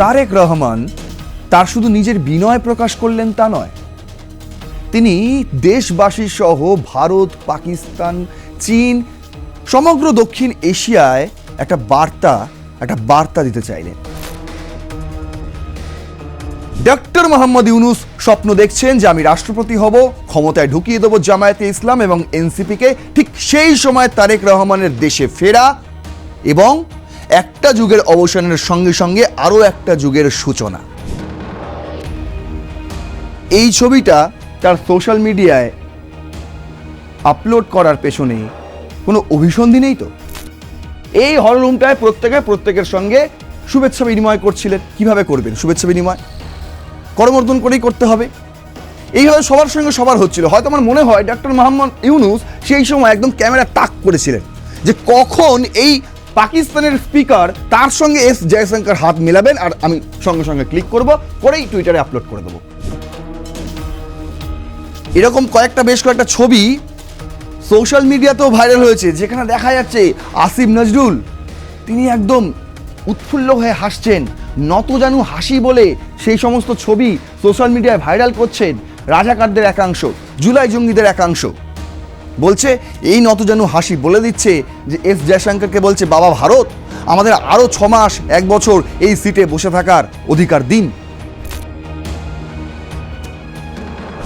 তারেক রহমান তার শুধু নিজের বিনয় প্রকাশ করলেন তা নয়, তিনি দেশবাসী সহ ভারত, পাকিস্তান, চীন, সমগ্র দক্ষিণ এশিয়ায় একটা বার্তা দিতে চাইলেন। ডক্টর মোহাম্মদ ইউনূস স্বপ্ন দেখছেন যে আমি রাষ্ট্রপতি হব, ক্ষমতায় ঢুকিয়ে দেব জামায়াতে ইসলাম এবং এনসিপিকে। ঠিক সেই সময় তারেক রহমানের দেশে ফেরা এবং একটা যুগের অবসানের সঙ্গে সঙ্গে আরও একটা যুগের সূচনা। এই ছবিটা তার সোশ্যাল মিডিয়ায় আপলোড করার পেছনে কোনো অভিসন্ধি নেই তো? এই হল রুমটায় প্রত্যেকের সঙ্গে শুভেচ্ছা বিনিময় করছিলেন। কিভাবে করবেন শুভেচ্ছা বিনিময়? করমর্দন করেই করতে হবে। এইভাবে সবার সঙ্গে সবার হচ্ছিল। হয়তো আমার মনে হয় ডক্টর মোহাম্মদ ইউনূস সেই সময় একদম ক্যামেরা তাক করেছিলেন যে কখন এই পাকিস্তানের স্পিকার তার সঙ্গে এস জয়শঙ্কর হাত মেলাবেন আর আমি সঙ্গে সঙ্গে ক্লিক করব, করেই টুইটারে আপলোড করে দেবো। এরকম বেশ কয়েকটা ছবি সোশ্যাল মিডিয়াতেও ভাইরাল হয়েছে, যেখানে দেখা যাচ্ছে আসিফ নজরুল তিনি একদম উৎফুল্ল হয়ে হাসছেন, নতজানু হাসি বলে সেই সমস্ত ছবি সোশ্যাল মিডিয়ায় ভাইরাল করছেন রাজাকারদের একাংশ, জুলাই জঙ্গিদের একাংশ। বলছে এই নতজানু হাসি বলে দিচ্ছে যে এস জয়শঙ্করকে বলছে, বাবা ভারত, আমাদের আরও 6 মাস 1 বছর এই সিটে বসে থাকার অধিকার দিন।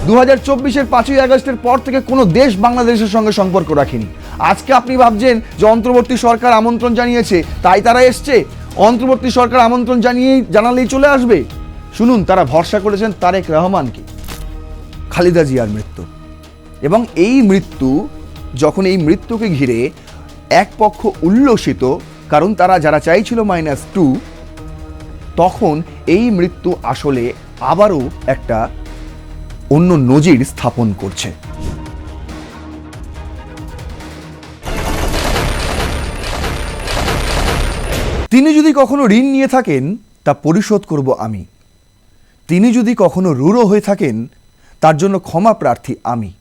2024-এর 5ই আগস্টের পর থেকে কোনো দেশ বাংলাদেশের সঙ্গে সম্পর্ক রাখেনি। আজকে আপনি ভাবছেন যে অন্তর্বর্তী সরকার আমন্ত্রণ জানিয়েছে তাই তারা এসছে, অন্তর্বর্তী সরকার আমন্ত্রণ জানালেই চলে আসবে। শুনুন, তারা ভরসা করেছেন তারেক রহমানকে। খালেদা জিয়ার মৃত্যু এবং যখন এই মৃত্যুকে ঘিরে এক পক্ষ উল্লসিত, কারণ তারা যারা চাইছিল -2, তখন এই মৃত্যু আসলে আবারও একটা অন্য নজির স্থাপন করছে। তিনি যদি কখনো ঋণ নিয়ে থাকেন তা পরিশোধ করব আমি, তিনি যদি কখনো রূঢ় হয়ে থাকেন তার জন্য ক্ষমা প্রার্থী আমি।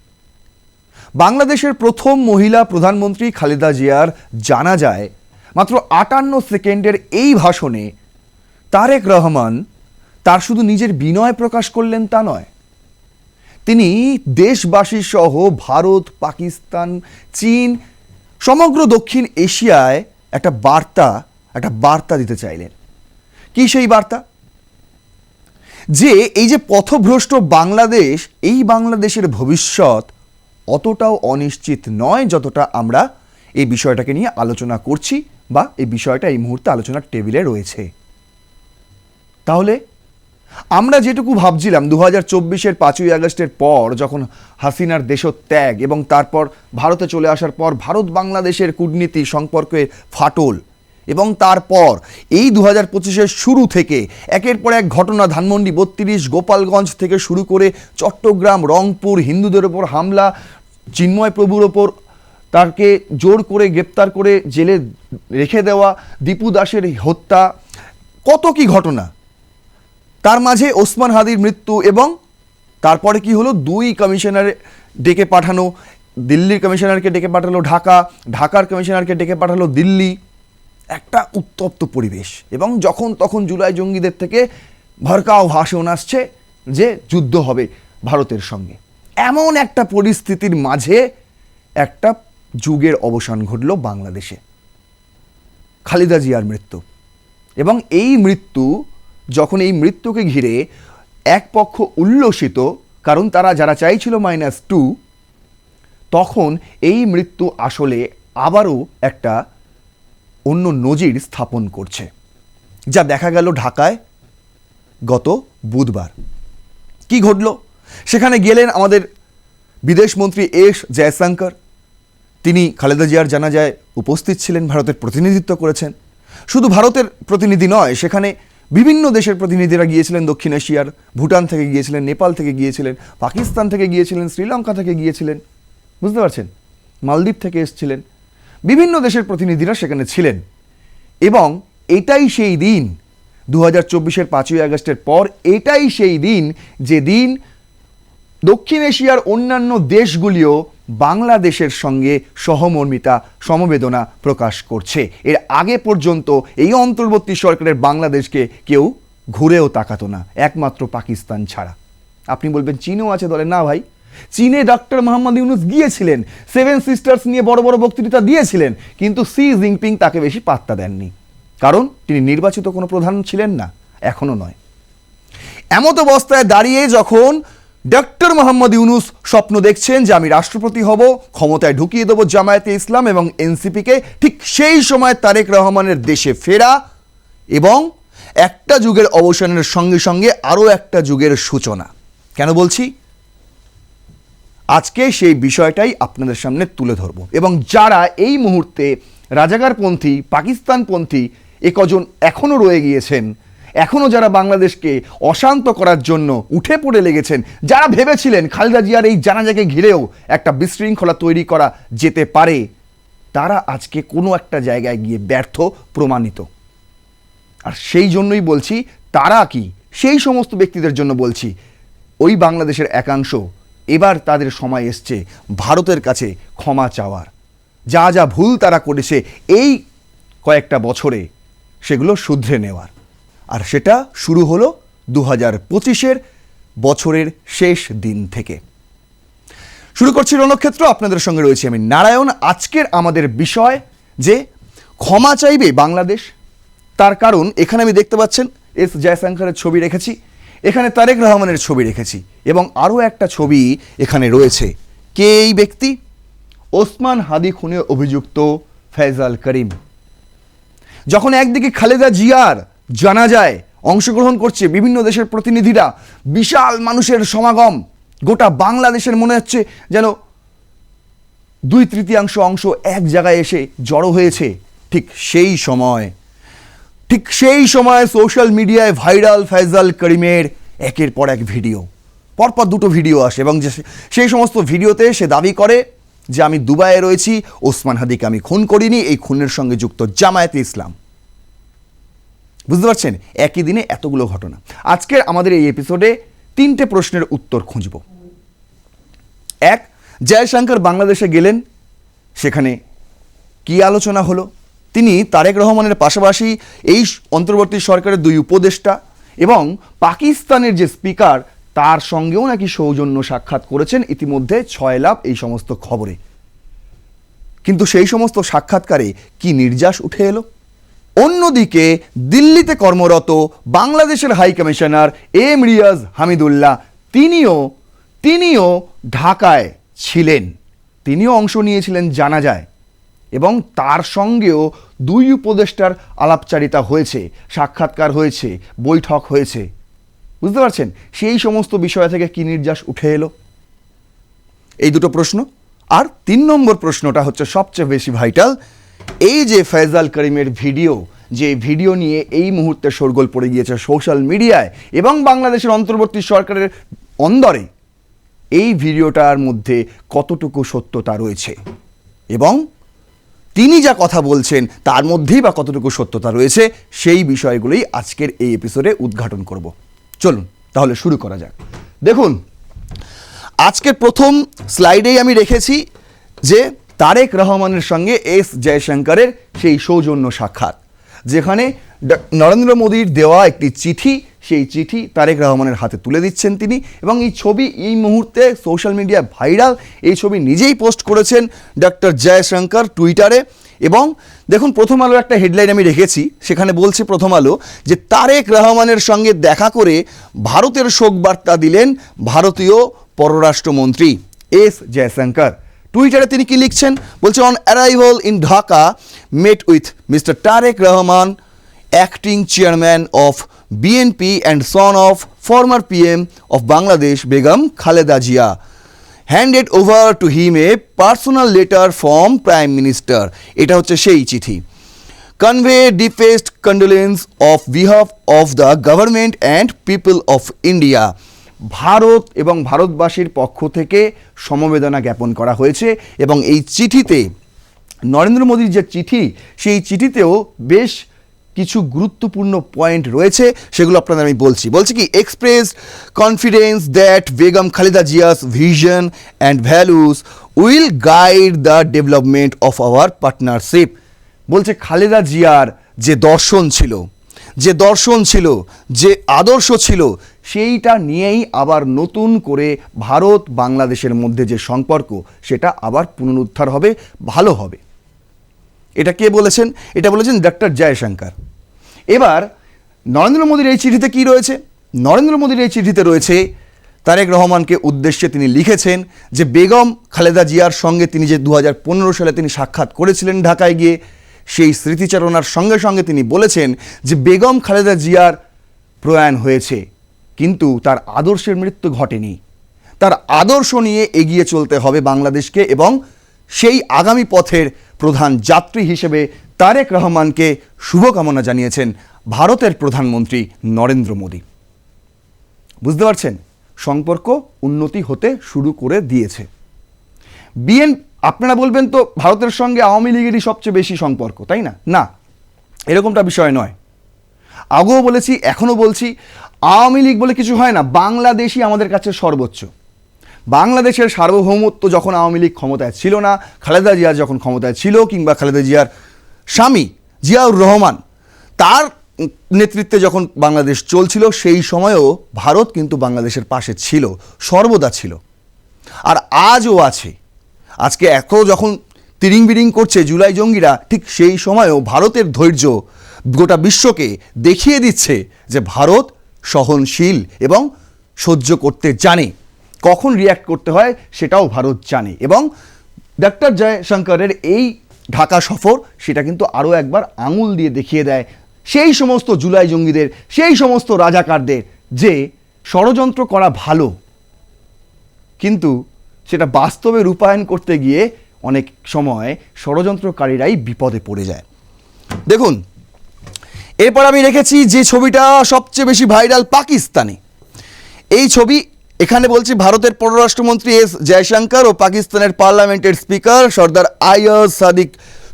বাংলাদেশের প্রথম মহিলা প্রধানমন্ত্রী খালেদা জিয়ার জানাজায় মাত্র 58 সেকেন্ডের এই ভাষণে তারেক রহমান তার শুধু নিজের বিনয় প্রকাশ করলেন তা নয়, তিনি দেশবাসী সহ ভারত, পাকিস্তান, চীন, সমগ্র দক্ষিণ এশিয়ায় একটা বার্তা দিতে চাইলেন। কি সেই বার্তা? যে এই যে পথভ্রষ্ট বাংলাদেশ, এই বাংলাদেশের ভবিষ্যৎ অতটাও অনিশ্চিত নয় যতটা আমরা এই বিষয়টাকে নিয়ে আলোচনা করছি বা এই বিষয়টা এই মুহূর্তে আলোচনার টেবিলে রয়েছে। তাহলে আমরা যেটুকু ভাবছিলাম 2024-এর 5ই আগস্টের পর, যখন হাসিনার দেশত্যাগ এবং তারপর ভারতে চলে আসার পর ভারত বাংলাদেশের কূটনীতি সম্পর্কে ফাটল, এবং তারপর এই 2025-এর শুরু থেকে একের পর এক ঘটনা, ধানমন্ডি 32, গোপালগঞ্জ থেকে শুরু করে চট্টগ্রাম, রংপুর, হিন্দুদের ওপর হামলা, চিন্ময় প্রভুর ওপর তাকে জোর করে গ্রেপ্তার করে জেলে রেখে দেওয়া, দীপু দাসের হত্যা, কত কি ঘটনা, তার মাঝে ওসমান হাদির মৃত্যু, এবং তারপরে কি হলো, 2 কমিশনার ডেকে পাঠানো, দিল্লির কমিশনারকে ডেকে পাঠালো ঢাকা, ঢাকার কমিশনারকে ডেকে পাঠালো দিল্লি। একটা উত্তপ্ত পরিবেশ, এবং যখন তখন জুলাই জঙ্গিদের থেকে ভরকাও ভাষণ আসছে যে যুদ্ধ হবে ভারতের সঙ্গে। এমন একটা পরিস্থিতির মাঝে একটা যুগের অবসান ঘটল বাংলাদেশে, খালেদা জিয়ার মৃত্যু। এবং যখন এই মৃত্যুকে ঘিরে এক পক্ষ উল্লসিত, কারণ তারা যারা চাইছিল -2, তখন এই মৃত্যু আসলে আবারও একটা অন্য নজির স্থাপন করছে, যা দেখা গেল ঢাকায় গত বুধবার। কি ঘটল? সেখানে গেলেন আমাদের বিদেশমন্ত্রী এস জয়শঙ্কর। তিনি খালেদা জিয়ার জানাজায় উপস্থিত ছিলেন, ভারতের প্রতিনিধিত্ব করেছেন। শুধু ভারতের প্রতিনিধি নয়, সেখানে বিভিন্ন দেশের প্রতিনিধিরা গিয়েছিলেন, দক্ষিণ এশিয়ার, ভুটান থেকে গিয়েছিলেন, নেপাল থেকে গিয়েছিলেন, পাকিস্তান থেকে গিয়েছিলেন, শ্রীলঙ্কা থেকে গিয়েছিলেন, বুঝতে পারছেন, মালদ্বীপ থেকে এসেছিলেন, বিভিন্ন দেশের প্রতিনিধিরা সেখানে ছিলেন। এবং এটাই সেই দিন, 2024-এর 5ই আগস্টের পর এটাই সেই দিন যেদিন দক্ষিণ এশিয়ার অন্যান্য দেশগুলিও বাংলাদেশের সঙ্গে সহমর্মিতা, সমবেদনা প্রকাশ করছে। এর আগে পর্যন্ত এই অন্তর্বর্তী সরকারের বাংলাদেশকে কেউ ঘুরেও তাকাতো না, একমাত্র পাকিস্তান ছাড়া। আপনি বলবেন চীনও আছে দলে, না ভাই, চীনে ডক্টর মোহাম্মদ ইউনূস গিয়েছিলেন, সেভেন সিস্টার্স নিয়ে বড় বড় বক্তৃতা দিয়েছিলেন, কিন্তু সি জিনপিং তাকে বেশি পাত্তা দেননি, কারণ তিনি নির্বাচিত কোনো প্রধান ছিলেন না, এখনো নয়। এমত অবস্থায় দাঁড়িয়ে যখন ডক্টর মোহাম্মদ ইউনূস স্বপ্ন দেখছেন যে আমি রাষ্ট্রপতি হব, ক্ষমতায় ঢুকিয়ে দেবো জামায়াতে ইসলাম এবং এনসিপিকে, ঠিক সেই সময় তারেক রহমানের দেশে ফেরা এবং একটা যুগের অবসানের সঙ্গে সঙ্গে আরও একটা যুগের সূচনা। কেন বলছি? আজকে সেই বিষয়টাই আপনাদের সামনে তুলে ধরব, এবং যারা এই মুহূর্তে রাজাকারপন্থী, পাকিস্তানপন্থী কজন এখনও রয়ে গিয়েছেন, এখনও যারা বাংলাদেশকে অশান্ত করার জন্য উঠে পড়ে লেগেছেন, যারা ভেবেছিলেন খালেদা জিয়ার এই জানাজাকে ঘিরেও একটা বিশৃঙ্খলা তৈরি করা যেতে পারে, তারা আজকে কোনো একটা জায়গায় গিয়ে ব্যর্থ প্রমাণিত। আর সেই জন্যই বলছি, তারা কি, সেই সমস্ত ব্যক্তিদের জন্য বলছি, ওই বাংলাদেশের একাংশ এবার তাদের সময় এসছে ভারতের কাছে ক্ষমা চাওয়ার। যা যা ভুল তারা করেছে এই কয়েকটা বছরে, সেগুলো শুধরে নেওয়ার। আর সেটা শুরু হলো 2025 বছরের শেষ দিন থেকে। শুরু করছি রণক্ষেত্র, আপনাদের সঙ্গে রয়েছি আমি নারায়ণ। আজকের আমাদের বিষয় যে ক্ষমা চাইবে বাংলাদেশ। তার কারণ এখানে আমি দেখতে পাচ্ছেন এস জয়শঙ্করের ছবি রেখেছি, এখানে তারেক রহমানের ছবি রেখেছি, এবং আরও একটা ছবি এখানে রয়েছে। কে এই ব্যক্তি? ওসমান হাদি খুনে অভিযুক্ত ফয়সাল করিম। যখন একদিকে খালেদা জিয়ার জানাজায় অংশগ্রহণ করছে বিভিন্ন দেশের প্রতিনিধিরা, বিশাল মানুষের সমাগম, গোটা বাংলাদেশের মনে হচ্ছে যেন 2/3 অংশ এক জায়গায় এসে জড়ো হয়েছে, ঠিক সেই সময় সোশ্যাল মিডিয়ায় ভাইরাল ফয়সাল করিমের একের পর এক ভিডিও, পরপর দুটো ভিডিও আসে, এবং সেই সমস্ত ভিডিওতে সে দাবি করে যে আমি দুবাইয়ে রয়েছি, ওসমান হাদিকে আমি খুন করিনি, এই খুনের সঙ্গে যুক্ত জামায়াতে ইসলাম। বুঝতে পারছেন? একই দিনে এতগুলো ঘটনা। আজকের আমাদের এই এপিসোডে 3টে প্রশ্নের উত্তর খুঁজব। 1, জয়শঙ্কর বাংলাদেশে গেলেন, সেখানে কি আলোচনা হলো? তিনি তারেক রহমানের পাশাপাশি এই অন্তর্বর্তী সরকারের 2 উপদেষ্টা এবং পাকিস্তানের যে স্পিকার, তার সঙ্গেও নাকি সৌজন্য সাক্ষাৎ করেছেন ইতিমধ্যে 6 লাভ এই সমস্ত খবরে। কিন্তু সেই সমস্ত সাক্ষাৎকারে কি নির্যাস উঠে এলো? অন্যদিকে দিল্লিতে কর্মরত বাংলাদেশের high commissioner M Riaz Hamidullah, তিনিও ঢাকায় ছিলেন, তিনিও অংশ নিয়েছিলেন জানাজায়, এবং তার সঙ্গেও 2 উপদেষ্টার আলাপচারিতা হয়েছে, সাক্ষাৎকার হয়েছে, বৈঠক হয়েছে। বুঝতে পারছেন? সেই সমস্ত বিষয় থেকে কি নির্যাস উঠে এলো? এই দুটো প্রশ্ন। আর 3 নম্বর প্রশ্নটা হচ্ছে সবচেয়ে বেশি ভাইটাল। এই যে ফয়সাল করিমের ভিডিও, যে ভিডিও নিয়ে এই মুহূর্তে শোরগোল পড়ে গিয়েছে সোশ্যাল মিডিয়ায় এবং বাংলাদেশের অন্তর্বর্তী সরকারের অন্দরে, এই ভিডিওটার মধ্যে কতটুকু সত্যতা রয়েছে এবং তিনি যা কথা বলছেন তার মধ্যেই বা কতটুকু সত্যতা রয়েছে, সেই বিষয়গুলোই আজকের এই এপিসোডে উদ্ঘাটন করব। চলুন তাহলে শুরু করা যাক। দেখুন, আজকের প্রথম স্লাইডেই আমি রেখেছি যে তারেক রহমানের সঙ্গে এস জয়শঙ্করের সেই সৌজন্য সাক্ষাৎ, যেখানে নরেন্দ্র মোদীর দেওয়া একটি চিঠি, সেই চিঠি তারেক রহমানের হাতে তুলে দিচ্ছেন তিনি, এবং এই ছবি এই মুহূর্তে সোশ্যাল মিডিয়ায় ভাইরাল। এই ছবি নিজেই পোস্ট করেছেন ডক্টর জয়শঙ্কর টুইটারে। এবং দেখুন, প্রথম আলোর একটা হেডলাইন আমি রেখেছি, সেখানে বলছে প্রথম আলো যে তারেক রহমানের সঙ্গে দেখা করে ভারতের শোক বার্তা দিলেন ভারতীয় পররাষ্ট্রমন্ত্রী এস জয়শঙ্কর। টুইটারে তিনি কি লিখছেন? বলছে, on arrival in Dhaka met with mister Tarique Rahman, acting chairman of BNP and son of former PM of Bangladesh Begum Khaleda Jia, handed over to him a personal letter from Prime Minister. এটা হচ্ছে সেই চিঠি। Convey deepest condolence of behalf of the government and people of India. Bharat এবং ভারতবাসীর পক্ষ থেকে সমবেদনা জ্ঞাপন করা হয়েছে, এবং এই চিঠিতে নরেন্দ্র মোদীর যে চিঠি, সেই চিঠিতেও বেশ কিছু গুরুত্বপূর্ণ পয়েন্ট রয়েছে, সেগুলো আপনাদের আমি বলছি কি, express confidence that Begum Khaleda Zia's vision and values will guide the development of our partnership. বলছে খালেদা জিয়ার যে দর্শন ছিল, যে দর্শন ছিল, যে আদর্শ ছিল, সেইটা নিয়েই আবার নতুন করে ভারত বাংলাদেশের মধ্যে যে সম্পর্ক সেটা আবার পুনরুদ্ধার হবে, ভালো হবে। এটা কে বলেছেন? এটা বলেছেন ডক্টর জয়শঙ্কর। এবার নরেন্দ্র মোদীর এই চিঠিতে কি রয়েছে? নরেন্দ্র মোদীর এই চিঠিতে রয়েছে তারেক রহমানকে উদ্দেশ্যে তিনি লিখেছেন যে বেগম খালেদা জিয়ার সঙ্গে তিনি যে 2015 সালে তিনি সাক্ষাৎ করেছিলেন ঢাকায় গিয়ে, সেই স্মৃতিচারণার সঙ্গে সঙ্গে তিনি বলেছেন যে বেগম খালেদা জিয়ার প্রয়াণ হয়েছে কিন্তু তার আদর্শের মৃত্যু ঘটেনি। তার আদর্শ নিয়ে এগিয়ে চলতে হবে বাংলাদেশকে, এবং সেই আগামী পথের প্রধান যাত্রী হিসেবে তারেক রহমানকে শুভকামনা জানিয়েছেন ভারতের প্রধানমন্ত্রী নরেন্দ্র মোদী। বুঝতে পারছেন, সম্পর্ক উন্নতি হতে শুরু করে দিয়েছে। আপনারা বলবেন তো ভারতের সঙ্গে আওয়ামী লীগেরই সবচেয়ে বেশি সম্পর্ক, তাই না? না, এরকমটা বিষয় নয়। আগেও বলেছি, এখনও বলছি, আওয়ামী লীগ বলে কিছু হয় না। বাংলাদেশই আমাদের কাছে সর্বোচ্চ। বাংলাদেশের সার্বভৌমত্ব যখন আওয়ামী লীগ ক্ষমতায় ছিল না, খালেদা জিয়া যখন ক্ষমতায় ছিল, কিংবা খালেদা জিয়ার স্বামী জিয়াউর রহমান তার নেতৃত্বে যখন বাংলাদেশ চলছিল, সেই সময়েও ভারত কিন্তু বাংলাদেশের পাশে ছিল, সর্বদা ছিল, আর আজও আছে। আজকে এখন যখন তিরিং বিরিং করছে জুলাই জঙ্গিরা, ঠিক সেই সময়েও ভারতের ধৈর্য গোটা বিশ্বকে দেখিয়ে দিচ্ছে যে ভারত সহনশীল এবং সহ্য করতে জানে, কখন রিয়্যাক্ট করতে হয় সেটাও ভারত জানে। এবং ডক্টর জয়শঙ্করের এই ঢাকা সফর সেটা কিন্তু আরও একবার আঙুল দিয়ে দেখিয়ে দেয় সেই সমস্ত জুলাই জঙ্গিদের, সেই সমস্ত রাজাকারদের যে ষড়যন্ত্র করা ভালো, কিন্তু সেটা বাস্তবে রূপায়ণ করতে গিয়ে অনেক সময় ষড়যন্ত্রকারীরাই বিপদে পড়ে যায়। দেখুন, এরপর আমি রেখেছি যে ছবিটা সবচেয়ে বেশি ভাইরাল পাকিস্তানে। এই ছবি এখানে বলছি ভারতের পররাষ্ট্রমন্ত্রী এস জয়শঙ্কর ও পাকিস্তানের পার্লামেন্টের স্পিকার সর্দার আইয়াজ সাদিক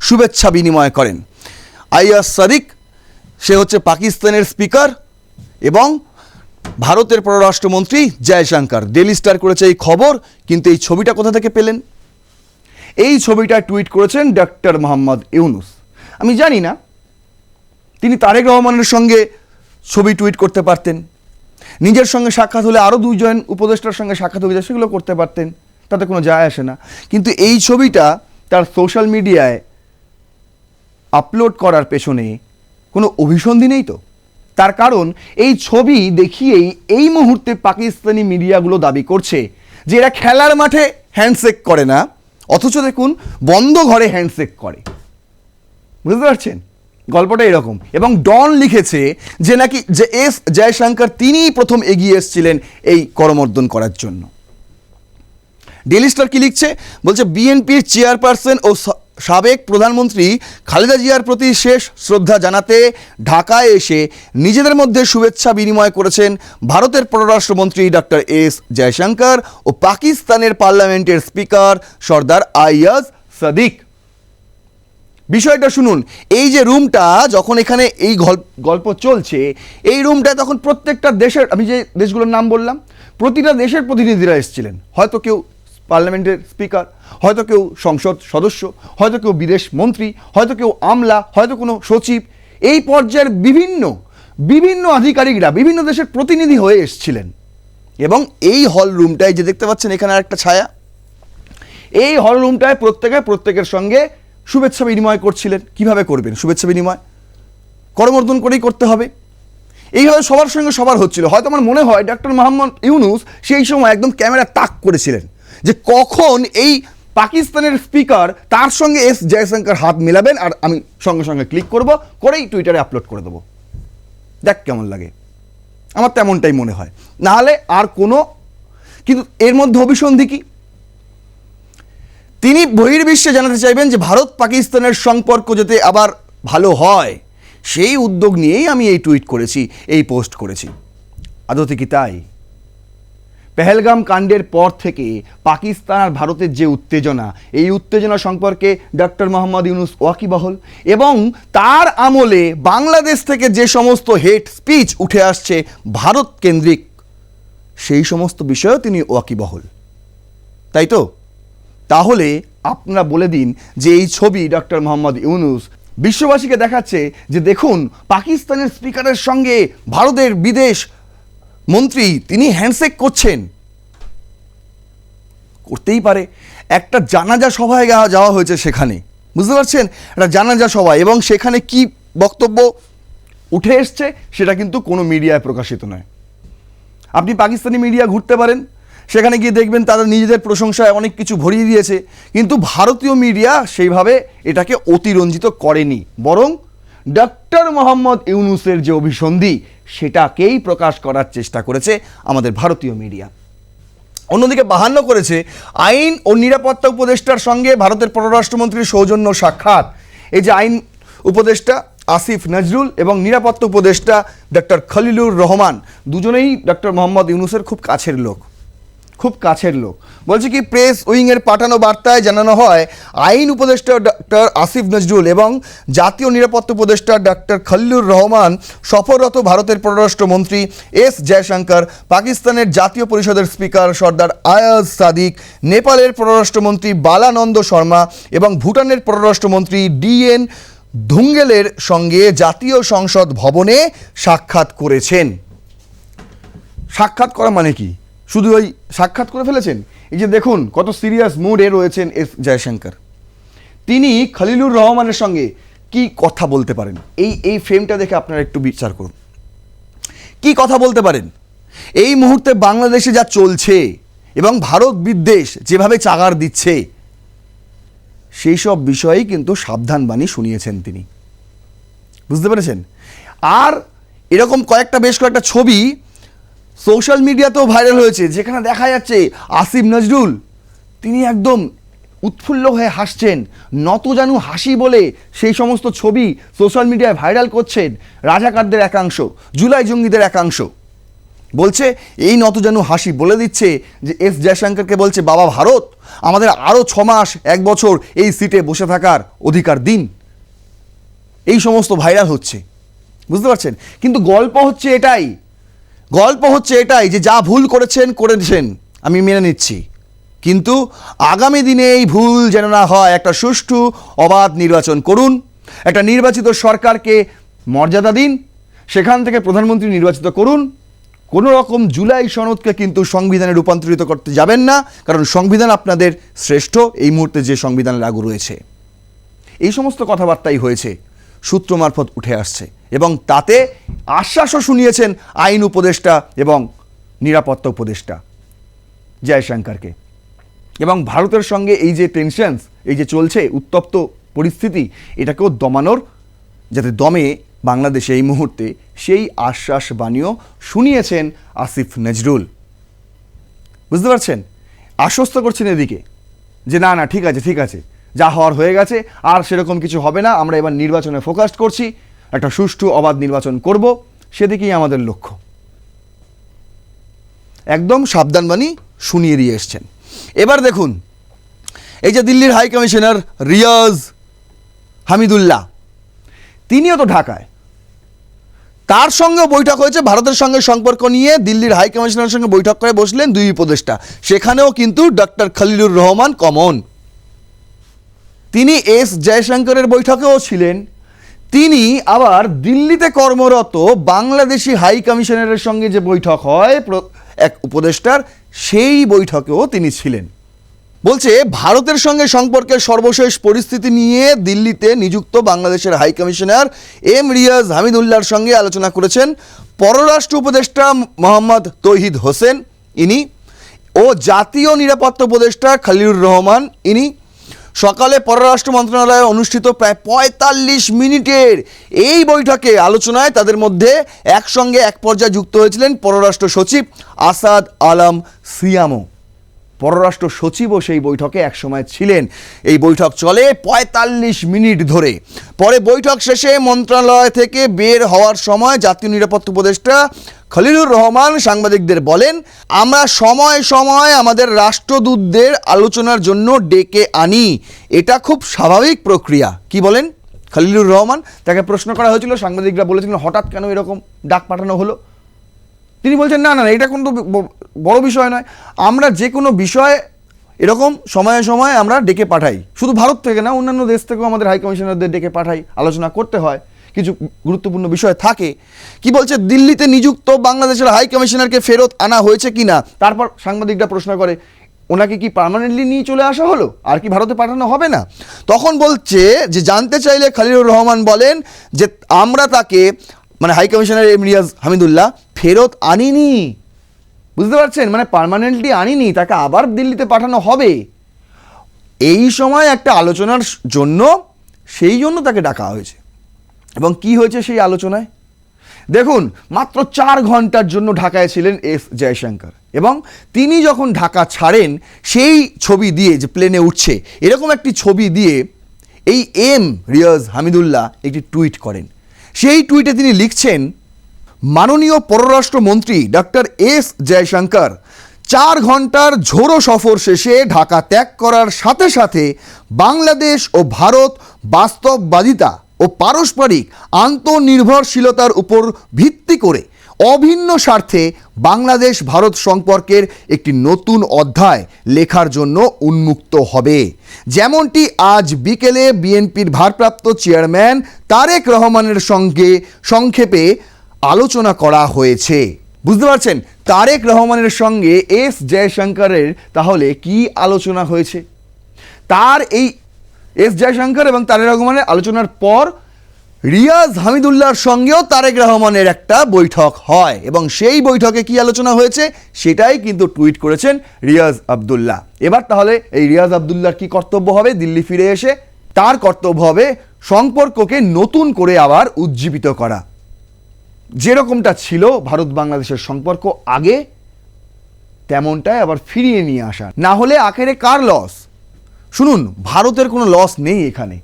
শুভেচ্ছা বিনিময় করেন। আইয়াজ সাদিক সে হচ্ছে পাকিস্তানের স্পিকার এবং ভারতের পররাষ্ট্রমন্ত্রী জয়শঙ্কর। ডেইলি স্টার করেছে এই খবর, কিন্তু এই ছবিটা কোথা থেকে পেলেন? এই ছবিটা টুইট করেছেন ডক্টর মোহাম্মদ ইউনুস। আমি জানি না, তিনি তারেক রহমানের সঙ্গে ছবি টুইট করতে পারতেন, নিজের সঙ্গে সাক্ষাৎ হলে আরও দুইজন উপদেষ্টার সঙ্গে সাক্ষাৎ হয়ে যায়, সেগুলো করতে পারতেন, তাতে কোনো যায় আসে না। কিন্তু এই ছবিটা তার সোশ্যাল মিডিয়ায় আপলোড করার পেছনে কোনো অভিসন্ধি নেই তো। তার কারণ এই ছবি দেখিয়েই এই মুহূর্তে পাকিস্তানি মিডিয়াগুলো দাবি করছে যে এরা খেলার মাঠে হ্যান্ডশেক করে না, অথচ দেখুন বন্ধ ঘরে হ্যান্ডশেক করে। বুঝতে পারছেন, গল্পটা এরকম। এবং ডন লিখেছে যে নাকি যে এস জয়শঙ্কর তিনিই প্রথম এগিয়ে এসেছিলেন এই করমর্দন করার জন্য। ডেইলি স্টার কি লিখছে? বলছে বিএনপির চেয়ারপারসন ও সাবেক প্রধানমন্ত্রী খালেদা জিয়ার প্রতি শেষ শ্রদ্ধা জানাতে ঢাকায় এসে নিজেদের মধ্যে শুভেচ্ছা বিনিময় করেছেন ভারতের পররাষ্ট্রমন্ত্রী ডক্টর এস জয়শঙ্কর ও পাকিস্তানের পার্লামেন্টের স্পিকার সর্দার আইয়াজ সাদিক। বিষয়টা শুনুন, এই যে রুমটা যখন এখানে এই গল্প চলছে, এই রুমটায় তখন প্রত্যেকটা দেশের, আমি যে দেশগুলোর নাম বললাম, প্রতিটা দেশের প্রতিনিধিরা এসেছিলেন। হয়তো কেউ পার্লামেন্টের স্পিকার, হয়তো কেউ সংসদ সদস্য, হয়তো কেউ বিদেশ মন্ত্রী, হয়তো কেউ আমলা, হয়তো কোনো সচিব, এই পর্যায়ের বিভিন্ন আধিকারিকরা বিভিন্ন দেশের প্রতিনিধি হয়ে এসেছিলেন। এবং এই হল রুমটায় যে দেখতে পাচ্ছেন এখানে আরেকটা ছায়া, এই হল রুমটায় প্রত্যেকের সঙ্গে শুভেচ্ছা বিনিময় করছিলেন। কিভাবে করবেন শুভেচ্ছা বিনিময়? করমর্দন করেই করতে হবে। এইভাবে সবার সঙ্গে সবার হচ্ছিল। হয়তো আমার মনে হয় ডক্টর মোহাম্মদ ইউনুস সেই সময় একদম ক্যামেরা তাক করেছিলেন যে কখন এই পাকিস্তানের স্পিকার তার সঙ্গে এস জয়শঙ্কর হাত মেলাবেন আর আমি সঙ্গে সঙ্গে ক্লিক করব, করেই টুইটারে আপলোড করে দেবো। দেখ কেমন লাগে, আমার তেমনটাই মনে হয়। নাহলে আর কোনো, কিন্তু এর মধ্যে অভিসন্ধি কি? তিনি বহির্বিশ্বে জানাতে চাইবেন যে ভারত পাকিস্তানের সম্পর্ক যাতে আবার ভালো হয়, সেই উদ্যোগ নিয়েই আমি এই টুইট করেছি, এই পোস্ট করেছি। আদতে কি তাই? পেহেলগাম কাণ্ডের পর থেকে পাকিস্তান আর ভারতের যে উত্তেজনা, এই উত্তেজনা সম্পর্কে ডক্টর মোহাম্মদ ইউনুস ওয়াকিবহল, এবং তার আমলে বাংলাদেশ থেকে যে সমস্ত হেট স্পিচ উঠে আসছে ভারত কেন্দ্রিক, সেই সমস্ত বিষয়েও তিনি ওয়াকিবহল, তাই তো? তাহলে আপনারা বলে দিন যে এই ছবি ডক্টর মোহাম্মদ ইউনুস বিশ্ববাসীকে দেখাচ্ছে যে দেখুন পাকিস্তানের স্পিকারের সঙ্গে ভারতের বিদেশ মন্ত্রী তিনি হ্যান্ডশেক করছেন। করতেই পারে, একটা জানাজা সভায় যাওয়া হয়েছে সেখানে, বুঝতে পারছেন, একটা জানাজা সভা, এবং সেখানে কি বক্তব্য উঠে এসছে সেটা কিন্তু কোনো মিডিয়ায় প্রকাশিত নয়। আপনি পাকিস্তানি মিডিয়া ঘুরতে পারেন, সেখানে গিয়ে দেখবেন তারা নিজেদের প্রশংসায় অনেক কিছু ভরিয়ে দিয়েছে, কিন্তু ভারতীয় মিডিয়া সেইভাবে এটাকে অতিরঞ্জিত করেনি, বরং ডক্টর মোহাম্মদ ইউনূসের যে অভিসন্ধি সেটাকেই প্রকাশ করার চেষ্টা করেছে আমাদের ভারতীয় মিডিয়া। অন্যদিকে বাহান্ন করেছে আইন ও নিরাপত্তা উপদেষ্টার সঙ্গে ভারতের পররাষ্ট্রমন্ত্রীর সৌজন্য সাক্ষাৎ। এই যে আইন উপদেষ্টা আসিফ নজরুল এবং নিরাপত্তা উপদেষ্টা ডক্টর খলিলুর রহমান দুজনেই ডক্টর মোহাম্মদ ইউনূসের খুব কাছের লোক, খুব কাছের লোক। বলছে কি, প্রেস উইংয়ের পাঠানো বার্তায় জানানো হয় আইন উপদেষ্টা ডক্টর আসিফ নজরুল এবং জাতীয় নিরাপত্তা উপদেষ্টা ডক্টর খলিলুর রহমান সফররত ভারতের পররাষ্ট্রমন্ত্রী এস জয়শঙ্কর, পাকিস্তানের জাতীয় পরিষদের স্পিকার সর্দার আয়াজ সাদিক, নেপালের পররাষ্ট্রমন্ত্রী বালানন্দ শর্মা এবং ভুটানের পররাষ্ট্রমন্ত্রী ডিএন ধুঙ্গেলের সঙ্গে জাতীয় সংসদ ভবনে সাক্ষাৎ করেছেন। সাক্ষাৎ করা মানে কি? শুধু ওই সাক্ষাৎ করে ফেলেছেন? এই যে দেখুন কত সিরিয়াস মুডে রয়েছেন এস জয়শঙ্কর। তিনি খলিলুর রহমানের সঙ্গে কি কথা বলতে পারেন, এই ফ্রেমটা দেখে আপনারা একটু বিচার করুন। কি কথা বলতে পারেন? এই মুহূর্তে বাংলাদেশে যা চলছে এবং ভারত বিদ্বেষ যেভাবে চাগার দিচ্ছে, সেই সব বিষয়েই কিন্তু সাবধান বাণী শুনিয়েছেন তিনি, বুঝতে পেরেছেন? আর এরকম বেশ কয়েকটা ছবি সোশ্যাল মিডিয়াতেও ভাইরাল হয়েছে, যেখানে দেখা যাচ্ছে আসিফ নজরুল তিনি একদম উৎফুল্ল হয়ে হাসছেন, নতজানু হাসি বলে সেই সমস্ত ছবি সোশ্যাল মিডিয়ায় ভাইরাল করছেন রাজাকারদের একাংশ, জুলাই জঙ্গিদের একাংশ। বলছে এই নতজানু হাসি বলে দিচ্ছে যে এস জয়শঙ্করকে বলছে, বাবা ভারত আমাদের আরও 6 মাস 1 বছর এই সিটে বসে থাকার অধিকার দিন। এই সমস্ত ভাইরাল হচ্ছে, বুঝতে পারছেন? কিন্তু গল্প হচ্ছে এটাই যে যা ভুল করেছেন আমি মেনে নিচ্ছি, কিন্তু আগামী দিনে এই ভুল যেন না হয়। একটা সুষ্ঠু অবাধ নির্বাচন করুন, একটা নির্বাচিত সরকারকে মর্যাদা দিন, সেখান থেকে প্রধানমন্ত্রী নির্বাচিত করুন। কোনো রকম জুলাই সনদকে কিন্তু সংবিধানে রূপান্তরিত করতে যাবেন না, কারণ সংবিধান আপনাদের শ্রেষ্ঠ এই মুহূর্তে যে সংবিধান লাগু রয়েছে। এই সমস্ত কথাবার্তাই হয়েছে, সূত্র মারফত উঠে আসছে, এবং তাতে আশ্বাসও শুনিয়েছেন আইন উপদেষ্টা এবং নিরাপত্তা উপদেষ্টা জয়শঙ্করকে। এবং ভারতের সঙ্গে এই যে টেনশনস, এই যে চলছে উত্তপ্ত পরিস্থিতি, এটাকেও দমানোর যাতে দমে বাংলাদেশে এই মুহূর্তে, সেই আশ্বাস বাণীও শুনিয়েছেন আসিফ নজরুল, বুঝতে পারছেন? আশ্বস্ত করছেন এদিকে যে না না ঠিক আছে, যা হওয়ার হয়ে গেছে, আর সেরকম কিছু হবে না, আমরা এবার নির্বাচনে ফোকাস করছি, একটা সুষ্ঠু অবাধ নির্বাচন করব, সেদিকেই আমাদের লক্ষ্য। একদম সাবধান বাণী শুনিয়ে দিয়ে এসছেন। এবার দেখুন, এই যে দিল্লির হাই কমিশনার রিয়াজ হামিদুল্লাহ, তিনিও তো ঢাকায়, তার সঙ্গে বৈঠক হয়েছে ভারতের সঙ্গে সম্পর্ক নিয়ে। দিল্লির হাই কমিশনারের সঙ্গে বৈঠক করে বসলেন 2 উপদেষ্টা, সেখানেও কিন্তু ডক্টর খলিলুর রহমান কমন। তিনি এস জয়শঙ্করের বৈঠকেও ছিলেন, তিনি আবার দিল্লিতে কর্মরত বাংলাদেশি হাই কমিশনারের সঙ্গে যে বৈঠক হয় এক উপদেষ্টার, সেই বৈঠকেও তিনি ছিলেন। বলছে ভারতের সঙ্গে সম্পর্কের সর্বশেষ পরিস্থিতি নিয়ে দিল্লিতে নিযুক্ত বাংলাদেশের হাই কমিশনার এম রিয়াজ হামিদুল্লাহর সঙ্গে আলোচনা করেছেন পররাষ্ট্র উপদেষ্টা মোহাম্মদ তৌহিদ হোসেন ইনি ও জাতীয় নিরাপত্তা উপদেষ্টা খলিলুর রহমান ইনি। সকালে পররাষ্ট্র মন্ত্রণালয়ে অনুষ্ঠিত প্রায় 45 মিনিটের এই বৈঠকে আলোচনায় তাদের মধ্যে একসঙ্গে এক পর্যায়ে যুক্ত হয়েছিলেন পররাষ্ট্র সচিব আসাদ আলম সিয়ামো। পররাষ্ট্র সচিবও সেই বৈঠকে একসময় ছিলেন। এই বৈঠক চলে 45 মিনিট ধরে। পরে বৈঠক শেষে মন্ত্রণালয় থেকে বের হওয়ার সময় জাতীয় নিরাপত্তা উপদেষ্টা খলিলুর রহমান সাংবাদিকদের বলেন, আমরা সময় সময় আমাদের রাষ্ট্রদূতদের আলোচনার জন্য ডেকে আনি, এটা খুব স্বাভাবিক প্রক্রিয়া। কি বলেন খলিলুর রহমান? তাকে প্রশ্ন করা হয়েছিল, সাংবাদিকরা বলেছিলেন হঠাৎ কেন এরকম ডাক পাঠানো হলো? তিনি বলছেন না না, এটা কোনো বড় বিষয় নয়, আমরা যে কোনো বিষয় এরকম সময়ে সময়ে আমরা ডেকে পাঠাই, শুধু ভারত থেকে না, অন্যান্য দেশ থেকেও আমাদের হাই কমিশনারদের ডেকে পাঠাই, আলোচনা করতে হয়, কিছু গুরুত্বপূর্ণ বিষয় থাকে। কি বলছে, দিল্লিতে নিযুক্ত বাংলাদেশের হাই কমিশনারকে ফেরত আনা হয়েছে কিনা। তারপর সাংবাদিকরা প্রশ্ন করে, ওনাকে কি পার্মানেন্টলি নিয়ে চলে আসা হলো, আর কি ভারতে পাঠানো হবে না? তখন বলছে যে জানতে চাইলে খলিলুর রহমান বলেন যে আমরা তাকে, মানে high commissioner M Riaz Hamidullah ফেরত আনিনি। বুঝতে পারছেন, মানে পার্মানেন্টলি আনিনি, তাকে আবার দিল্লিতে পাঠানো হবে। এই সময় একটা আলোচনার জন্য, সেই জন্য তাকে ডাকা হয়েছে। এবং কি হয়েছে সেই আলোচনায় দেখুন, মাত্র 4 ঘন্টার জন্য ঢাকায় ছিলেন এস জয়শঙ্কর, এবং তিনি যখন ঢাকা ছাড়েন সেই ছবি দিয়ে, যে প্লেনে উঠছে এরকম একটি ছবি দিয়ে এই এম রিয়াজ হামিদুল্লাহ একটি টুইট করেন। সেই টুইটে তিনি লিখছেন, মাননীয় পররাষ্ট্রমন্ত্রী ডক্টর এস জয়শঙ্কর 4 ঘন্টার ঝোড়ো সফর শেষে ঢাকা ত্যাগ করার সাথে সাথে বাংলাদেশ ও ভারত বাস্তববাদিতা ও পারস্পরিক আন্তঃনির্ভরশীলতার উপর ভিত্তি করে অভিন্ন স্বার্থে বাংলাদেশ ভারত সম্পর্কের একটি নতুন অধ্যায় লেখার জন্য উন্মুক্ত হবে, যেমনটি আজ বিকেলে বিএনপির ভারপ্রাপ্ত চেয়ারম্যান তারেক রহমানের সঙ্গে সংক্ষেপে আলোচনা করা হয়েছে। বুঝতে পারছেন, তারেক রহমানের সঙ্গে এস জয়শঙ্করের তাহলে কি আলোচনা হয়েছে? তার এই এস জয়শঙ্কর এবং তারেক রহমানের আলোচনার পর রিয়াজ হামিদুল্লাহর সঙ্গেও তারেক রহমানের একটা বৈঠক হয়, এবং সেই বৈঠকে কি আলোচনা হয়েছে সেটাই কিন্তু টুইট করেছেন রিয়াজ আব্দুল্লাহ। এবার তাহলে এই রিয়াজ আব্দুল্লাহর কি কর্তব্য হবে? দিল্লি ফিরে এসে তার কর্তব্য হবে সম্পর্ককে নতুন করে আবার উজ্জীবিত করা, যেরকমটা ছিল ভারত বাংলাদেশের সম্পর্ক আগে, তেমনটাই আবার ফিরিয়ে নিয়ে আসা। না হলে আখেরে কার লস? শুনুন, ভারতের কোনো লস নেই এখানে।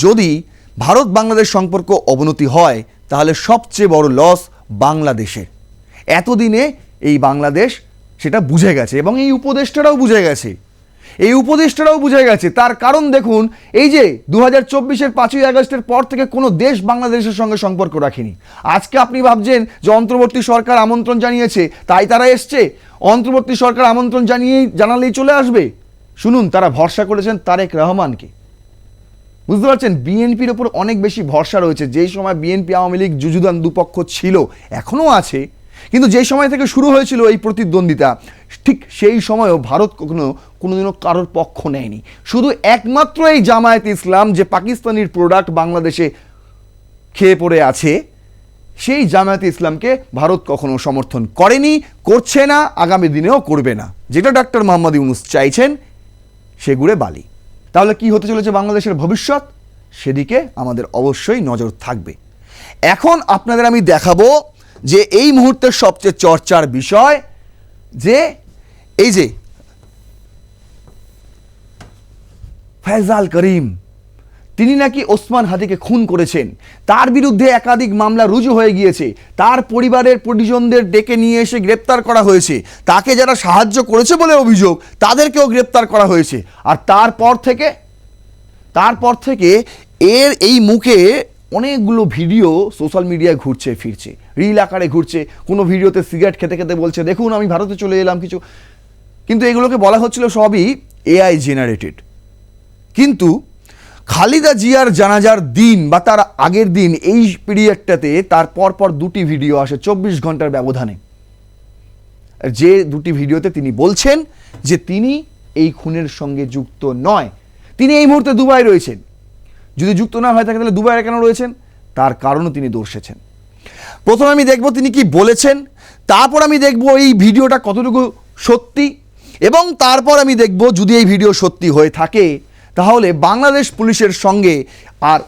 যদি ভারত বাংলাদেশ সম্পর্ক অবনতি হয় তাহলে সবচেয়ে বড় লস বাংলাদেশের। এতদিনে এই বাংলাদেশ সেটা বুঝে গেছে, এবং এই উপদেষ্টারাও বুঝে গেছে, তার কারণ দেখুন, এই যে 2024-এর 5ই আগস্টের পর থেকে কোনো দেশ বাংলাদেশের সঙ্গে সম্পর্ক রাখেনি। আজকে আপনি ভাবছেন যে অন্তর্বর্তী সরকার আমন্ত্রণ জানিয়েছে তাই তারা এসছে, অন্তর্বর্তী সরকার আমন্ত্রণ জানালেই চলে আসবে। শুনুন, তারা ভরসা করেছেন তারেক রহমানকে। বুঝতে পারছেন, বিএনপির ওপর অনেক বেশি ভরসা রয়েছে। যেই সময় বিএনপি আওয়ামী লীগ যুযুধান দুপক্ষ ছিল, এখনও আছে, কিন্তু যেই সময় থেকে শুরু হয়েছিল এই প্রতিদ্বন্দ্বিতা, ঠিক সেই সময়ও ভারত কোনোদিনও কারোর পক্ষ নেয়নি। শুধু একমাত্র এই জামায়াত ইসলাম, যে পাকিস্তানির প্রোডাক্ট বাংলাদেশে খেয়ে পড়ে আছে, সেই জামায়াত ইসলামকে ভারত কখনো সমর্থন করেনি, করছে না, আগামী দিনেও করবে না। যেটা ডক্টর মোহাম্মদ ইউনূস চাইছেন সেগুড়ে বালি। তাহলে কি হতে চলেছে বাংলাদেশের ভবিষ্যৎ, সেদিকে আমাদের অবশ্যই নজর থাকবে। এখন আপনাদের আমি দেখাবো যে এই মুহূর্তের সবচেয়ে চর্চার বিষয়, যে এই যে ফয়সাল করিম, তিনি নাকি ওসমান হাদিকে খুন করেছেন, তার বিরুদ্ধে একাধিক মামলা রুজু হয়ে গিয়েছে, তার পরিবারের পরিজনদের ডেকে নিয়ে এসে গ্রেপ্তার করা হয়েছে, তাকে যারা সাহায্য করেছে বলে অভিযোগ তাদেরকেও গ্রেপ্তার করা হয়েছে। আর তারপর থেকে এর এই মুখে অনেকগুলো ভিডিও সোশ্যাল মিডিয়ায় ঘুরছে ফিরছে, রিল আকারে ঘুরছে। কোনো ভিডিওতে সিগারেট খেতে খেতে বলছে, দেখুন আমি ভারতে চলে এলাম কিছু, কিন্তু এগুলোকে বলা হচ্ছিল সবই এআই জেনারেটেড। কিন্তু খালেদা জিয়ার জানাজার দিন বা তার আগের দিন, এই পিরিয়ডটাতে তার পরপর 2টি ভিডিও আসে 24 ঘন্টার ব্যবধানে, যে 2টি ভিডিওতে তিনি বলছেন যে তিনি এই খুনের সঙ্গে যুক্ত নয়। তিনি এই মুহূর্তে দুবাই রয়েছেন। যদি যুক্ত না হয়ে থাকে তাহলে দুবাইয়ে কেন রয়েছেন? তার কারণও তিনি দর্শেছেন। প্রথমে আমি দেখব তিনি কি বলেছেন, তারপর আমি দেখব এই ভিডিওটা কতটুকু সত্যি, এবং তারপর আমি দেখব যদি এই ভিডিও সত্যি হয়ে থাকে তাহলে বাংলাদেশ পুলিশের সঙ্গে আর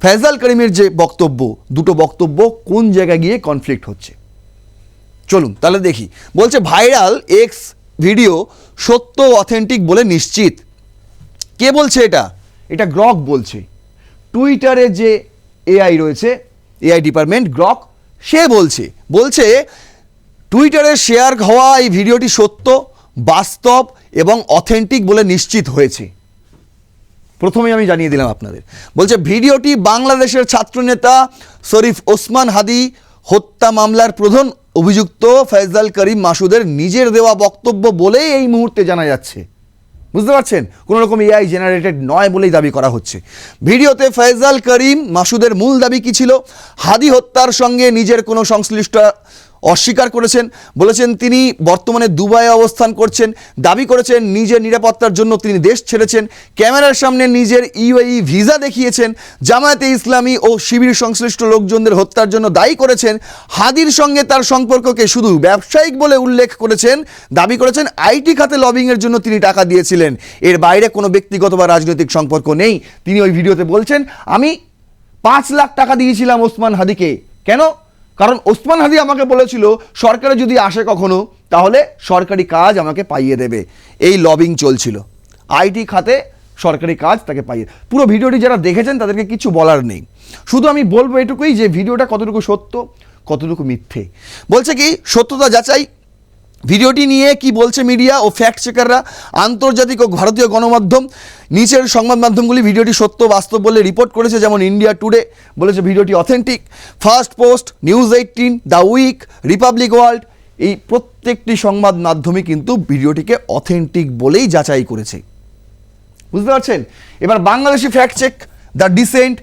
ফয়সাল করিমের যে বক্তব্য, দুটো বক্তব্য কোন জায়গায় গিয়ে কনফ্লিক্ট হচ্ছে। চলুন তাহলে দেখি। বলছে ভাইরাল এক্স ভিডিও সত্য অথেন্টিক বলে নিশ্চিত। কে বলছে এটা গ্রক বলছে। টুইটারে যে এআই রয়েছে, এআই ডিপার্টমেন্ট গ্রক, সে বলছে টুইটারে শেয়ার হওয়া এই ভিডিওটি সত্য, বাস্তব এবং অথেন্টিক বলে নিশ্চিত হয়েছে। প্রথমেই আমি জানিয়ে দিলাম আপনাদের। বলছে ভিডিওটি বাংলাদেশের ছাত্রনেতা শরীফ ওসমান হাদি হত্যা মামলার প্রধান অভিযুক্ত ফয়সাল করিম মাসুদের নিজের দেওয়া বক্তব্য বলেই এই মুহূর্তে জানা যাচ্ছে। বুঝতে পারছেন? কোনো রকম এআই জেনারেটেড নয় বলেই দাবি করা হচ্ছে। ভিডিওতে ফয়জাল করিম মাসুদের মূল দাবি কী ছিল? হাদি হত্যার সঙ্গে নিজের কোনো সংশ্লিষ্ট অস্বীকার করেছেন, বলেছেন তিনি বর্তমানে দুবাইয়ে অবস্থান করছেন, দাবি করেছেন নিজের নিরাপত্তার জন্য তিনি দেশ ছেড়েছেন, ক্যামেরার সামনে নিজের ইউএই ভিসা দেখিয়েছেন, জামায়াতে ইসলামী ও শিবির সংশ্লিষ্ট লোকজনদের হত্যার জন্য দায়ী করেছেন, হাদির সঙ্গে তার সম্পর্ককে শুধু ব্যবসায়িক বলে উল্লেখ করেছেন, দাবি করেছেন আইটি খাতে লবিংয়ের জন্য তিনি টাকা দিয়েছিলেন, এর বাইরে কোনো ব্যক্তিগত বা রাজনৈতিক সম্পর্ক নেই। তিনি ওই ভিডিওতে বলছেন আমি 5 লাখ টাকা দিয়েছিলাম ওসমান হাদিকে। কেন? কারণ ওসমান হাদি আমাকে বলেছিল সরকারে যদি আসে কখনো তাহলে সরকারি কাজ আমাকে পাইয়ে দেবে। এই লবিং চলছিল, আইটি খাতে সরকারি কাজ তাকে পাইয়ে। পুরো ভিডিওটি যারা দেখেছেন তাদেরকে কিছু বলার নেই, শুধু আমি বলবো এটুকুই যে ভিডিওটা কতটুকু সত্য কতটুকু মিথ্যে। বলছে কি সত্যতা যাচাই, ভিডিওটি নিয়ে কি বলছে মিডিয়া ও ফ্যাক্ট চেকাররা, আন্তর্জাতিক ও ভারতীয় গণমাধ্যম, নিচের সংবাদ মাধ্যমগুলি ভিডিওটি সত্য বাস্তব বলে রিপোর্ট করেছে, যেমন ইন্ডিয়া টুডে বলেছে ভিডিওটি authentic, Firstpost, News 18, The Week, Republic World, এই প্রত্যেকটি সংবাদ মাধ্যমে কিন্তু ভিডিওটিকে অথেন্টিক বলেই যাচাই করেছে। বুঝতে পারছেন? এবার Bangladeshi fact check, The Dissent,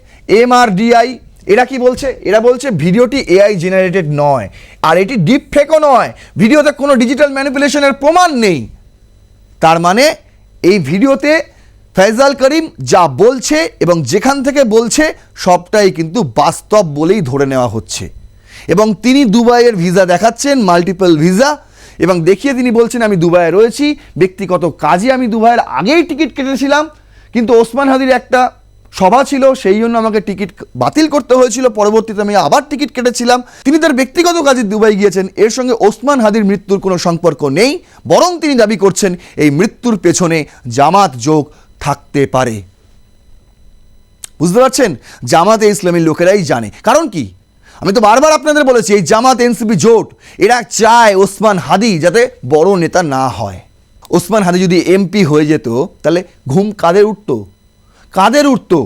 MRDI, এরা কি বলছে? এরা বলছে ভিডিওটি এআই জেনারেটেড নয়, আর এটি ডিপ ফেকও নয়, ভিডিওতে কোনো ডিজিটাল ম্যানিপুলেশনের প্রমাণ নেই। তার মানে এই ভিডিওতে ফয়জাল করিম যা বলছে এবং যেখান থেকে বলছে সবটাই কিন্তু বাস্তব বলেই ধরে নেওয়া হচ্ছে। এবং তিনি দুবাইয়ের ভিসা দেখাচ্ছেন, মাল্টিপল ভিসা, এবং দেখিয়ে তিনি বলছেন আমি দুবাইয়ে রয়েছি, ব্যক্তিগত কাজে আমি দুবাইয়ের আগেই টিকিট কেটেছিলাম, কিন্তু ওসমান হাদির একটা সভা ছিল সেই জন্য আমাকে টিকিট বাতিল করতে হয়েছিল, পরবর্তীতে আমি আবার টিকিট কেটেছিলাম। তিনি তার ব্যক্তিগত কাজে দুবাই গিয়েছেন, এর সঙ্গে ওসমান হাদির মৃত্যুর কোনো সম্পর্ক নেই, বরং তিনি দাবি করছেন এই মৃত্যুর পেছনে জামাত যোগ থাকতে পারে। বুঝতে পারছেন? জামাতে ইসলামীর লোকেরাই জানে। কারণ কি? আমি তো বারবার আপনাদের বলেছি এই জামাত এনসিপি জোট এরা চায় ওসমান হাদি যাতে বড় নেতা না হয়। ওসমান হাদি যদি এমপি হয়ে যেত তাহলে ঘুম কাদের উঠতো? কাদের উঠতো?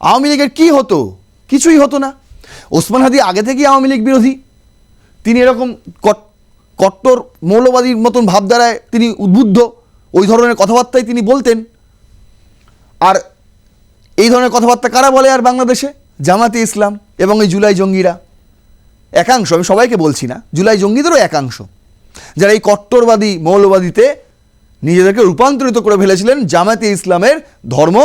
আওয়ামী লীগের কি হতো? কিছুই হতো না। ওসমান হাদি আগে থেকেই আওয়ামী লীগ বিরোধী, তিনি এরকম কট্টর মৌলবাদীর মতন ভাবধারায় তিনি উদ্বুদ্ধ, ওই ধরনের কথাবার্তাই তিনি বলতেন। আর এই ধরনের কথাবার্তা কারা বলে আর বাংলাদেশে? জামাতে ইসলাম এবং এই জুলাই জঙ্গিরা একাংশ, আমি সবাইকে বলছি না, জুলাই জঙ্গিদেরও একাংশ, যারা এই কট্টরবাদী মৌলবাদীতে নিজেদেরকে রূপান্তরিত করে ফেলেছিলেন, জামাতে ইসলামের ধর্ম,